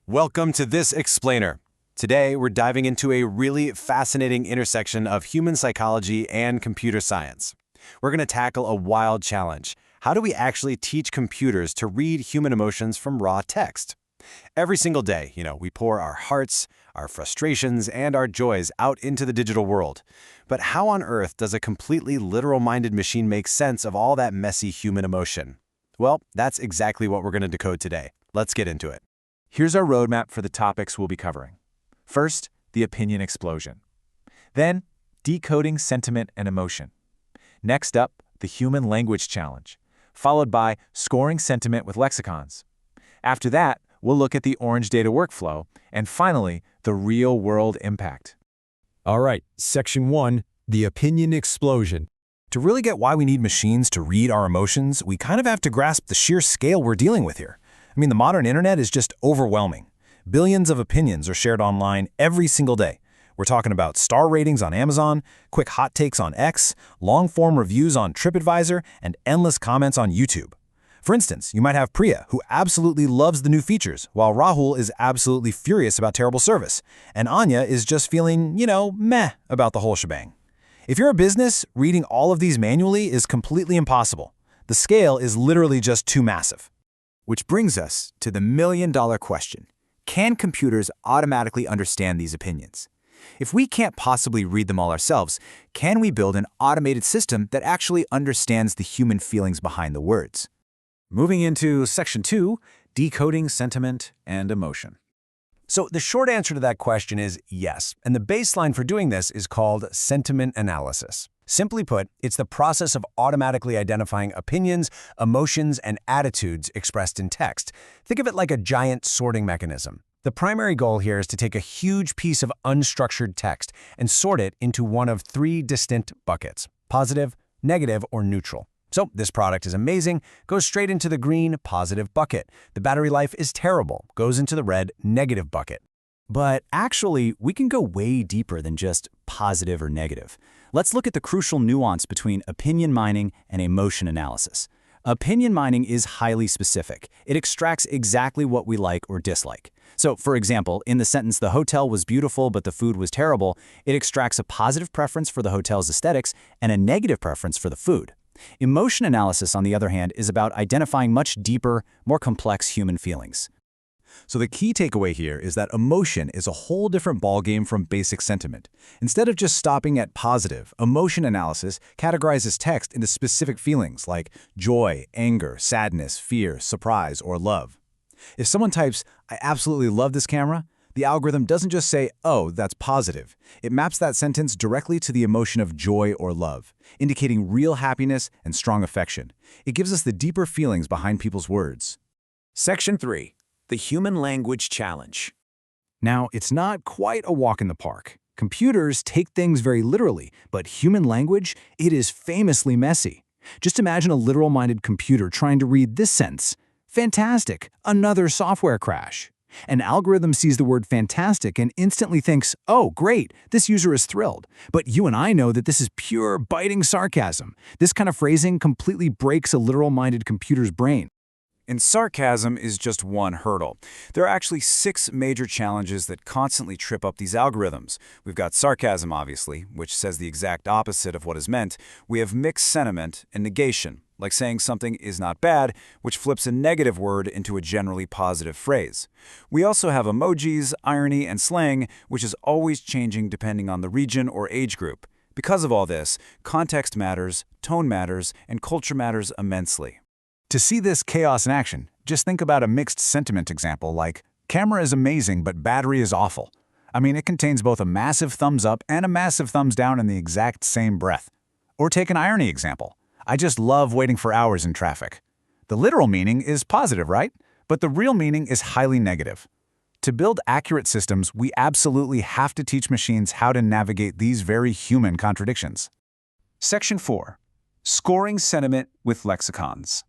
Welcome to This Explainer. Today, we're diving into a really fascinating intersection of human psychology and computer science. We're going to tackle a wild challenge. How do we actually teach computers to read human emotions from raw text? Every single day, we pour our hearts, our frustrations, and our joys out into the digital world. But how on earth does a completely literal-minded machine make sense of all that messy human emotion? Well, that's exactly what we're going to decode today. Let's get into it. Here's our roadmap for the topics we'll be covering. First, the opinion explosion. Then, decoding sentiment and emotion. Next up, the human language challenge, followed by scoring sentiment with lexicons. After that, we'll look at the orange data workflow, and finally, the real-world impact. All right, Section 1, the opinion explosion. To really get why we need machines to read our emotions, we kind of have to grasp the sheer scale we're dealing with here. The modern internet is just overwhelming. Billions of opinions are shared online every single day. We're talking about star ratings on Amazon, quick hot takes on X, long-form reviews on TripAdvisor, and endless comments on YouTube. For instance, you might have Priya, who absolutely loves the new features, while Rahul is absolutely furious about terrible service, and Anya is just feeling, meh about the whole shebang. If you're a business, reading all of these manually is completely impossible. The scale is literally just too massive. Which brings us to the million-dollar question. Can computers automatically understand these opinions? If we can't possibly read them all ourselves, can we build an automated system that actually understands the human feelings behind the words? Moving into Section 2, decoding sentiment and emotion. So the short answer to that question is yes, and the baseline for doing this is called sentiment analysis. Simply put, it's the process of automatically identifying opinions, emotions, and attitudes expressed in text. Think of it like a giant sorting mechanism. The primary goal here is to take a huge piece of unstructured text and sort it into one of three distinct buckets: positive, negative, or neutral. So this product is amazing, goes straight into the green, positive bucket. The battery life is terrible, goes into the red, negative bucket. But actually, we can go way deeper than just positive or negative. Let's look at the crucial nuance between opinion mining and emotion analysis. Opinion mining is highly specific. It extracts exactly what we like or dislike. So, for example, in the sentence, "The hotel was beautiful, but the food was terrible," it extracts a positive preference for the hotel's aesthetics and a negative preference for the food. Emotion analysis, on the other hand, is about identifying much deeper, more complex human feelings. So the key takeaway here is that emotion is a whole different ballgame from basic sentiment. Instead of just stopping at positive, emotion analysis categorizes text into specific feelings like joy, anger, sadness, fear, surprise, or love. If someone types, "I absolutely love this camera," the algorithm doesn't just say, "Oh, that's positive." It maps that sentence directly to the emotion of joy or love, indicating real happiness and strong affection. It gives us the deeper feelings behind people's words. Section 3, the human language challenge. Now, it's not quite a walk in the park. Computers take things very literally, but human language, it is famously messy. Just imagine a literal-minded computer trying to read this sentence: "Fantastic, another software crash." An algorithm sees the word fantastic and instantly thinks, "Oh, great, this user is thrilled." But you and I know that this is pure biting sarcasm. This kind of phrasing completely breaks a literal-minded computer's brain. And sarcasm is just one hurdle. There are actually 6 major challenges that constantly trip up these algorithms. We've got sarcasm, obviously, which says the exact opposite of what is meant. We have mixed sentiment and negation, like saying something is not bad, which flips a negative word into a generally positive phrase. We also have emojis, irony, and slang, which is always changing depending on the region or age group. Because of all this, context matters, tone matters, and culture matters immensely. To see this chaos in action, just think about a mixed sentiment example like, "Camera is amazing, but battery is awful." It contains both a massive thumbs up and a massive thumbs down in the exact same breath. Or take an irony example. "I just love waiting for hours in traffic." The literal meaning is positive, right? But the real meaning is highly negative. To build accurate systems, we absolutely have to teach machines how to navigate these very human contradictions. Section 4, scoring sentiment with lexicons.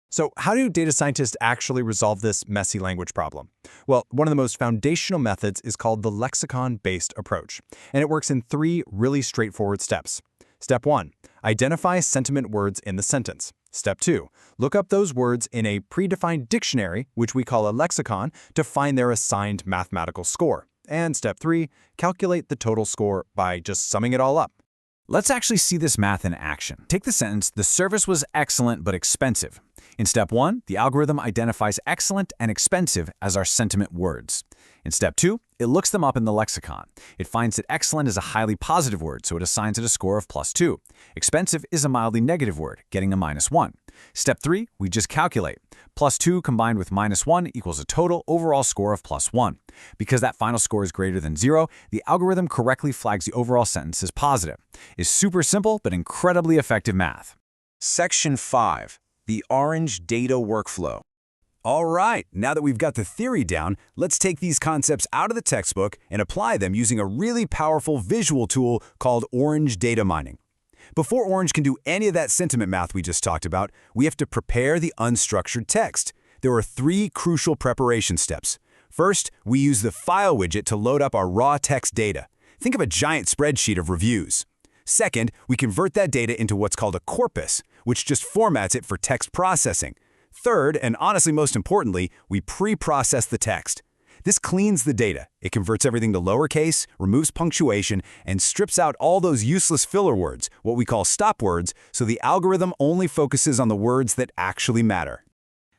So how do data scientists actually resolve this messy language problem? Well, one of the most foundational methods is called the lexicon-based approach, and it works in 3 really straightforward steps. Step 1, identify sentiment words in the sentence. Step 2. Look up those words in a predefined dictionary, which we call a lexicon, to find their assigned mathematical score. And Step 3. Calculate the total score by just summing it all up. Let's actually see this math in action. Take the sentence, "The service was excellent but expensive." In Step 1, the algorithm identifies excellent and expensive as our sentiment words. In Step 2, it looks them up in the lexicon. It finds that excellent is a highly positive word, so it assigns it a score of +2. Expensive is a mildly negative word, getting a -1. Step 3, we just calculate. +2 combined with -1 equals a total overall score of +1. Because that final score is greater than 0, the algorithm correctly flags the overall sentence as positive. It's super simple, but incredibly effective math. Section 5. The Orange Data Workflow. All right, now that we've got the theory down, let's take these concepts out of the textbook and apply them using a really powerful visual tool called Orange Data Mining. Before Orange can do any of that sentiment math we just talked about, we have to prepare the unstructured text. There are 3 crucial preparation steps. First, we use the File widget to load up our raw text data. Think of a giant spreadsheet of reviews. Second, we convert that data into what's called a corpus, which just formats it for text processing. Third, and honestly most importantly, we pre-process the text. This cleans the data. It converts everything to lowercase, removes punctuation, and strips out all those useless filler words, what we call stop words, so the algorithm only focuses on the words that actually matter.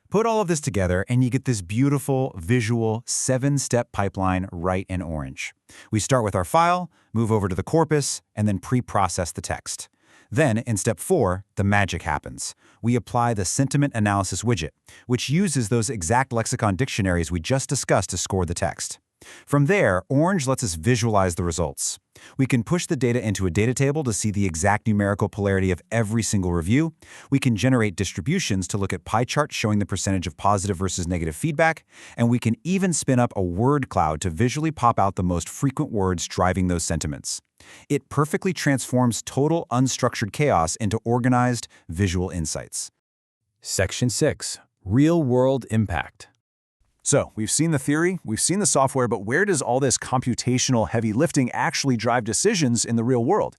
Put all of this together and you get this beautiful, visual, 7-step pipeline right in Orange. We start with our file, move over to the corpus, and then pre-process the text. Then, in Step 4, the magic happens. We apply the sentiment analysis widget, which uses those exact lexicon dictionaries we just discussed to score the text. From there, Orange lets us visualize the results. We can push the data into a data table to see the exact numerical polarity of every single review. We can generate distributions to look at pie charts showing the percentage of positive versus negative feedback. And we can even spin up a word cloud to visually pop out the most frequent words driving those sentiments. It perfectly transforms total unstructured chaos into organized, visual insights. Section 6. Real-world impact. So, we've seen the theory, we've seen the software, but where does all this computational heavy lifting actually drive decisions in the real world?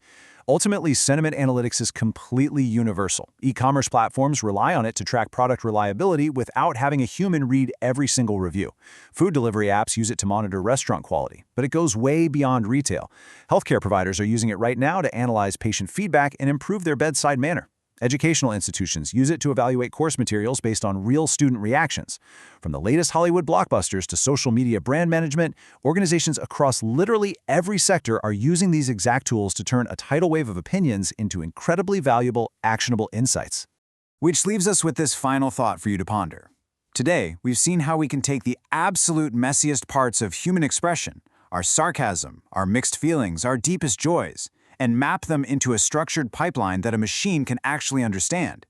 Ultimately, sentiment analytics is completely universal. E-commerce platforms rely on it to track product reliability without having a human read every single review. Food delivery apps use it to monitor restaurant quality, but it goes way beyond retail. Healthcare providers are using it right now to analyze patient feedback and improve their bedside manner. Educational institutions use it to evaluate course materials based on real student reactions. From the latest Hollywood blockbusters to social media brand management, organizations across literally every sector are using these exact tools to turn a tidal wave of opinions into incredibly valuable, actionable insights. Which leaves us with this final thought for you to ponder. Today, we've seen how we can take the absolute messiest parts of human expression, our sarcasm, our mixed feelings, our deepest joys, and map them into a structured pipeline that a machine can actually understand.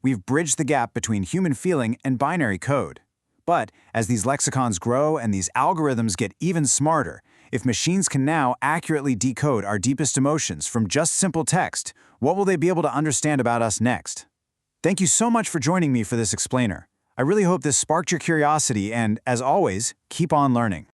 We've bridged the gap between human feeling and binary code. But as these lexicons grow and these algorithms get even smarter, if machines can now accurately decode our deepest emotions from just simple text, what will they be able to understand about us next? Thank you so much for joining me for this explainer. I really hope this sparked your curiosity and, as always, keep on learning.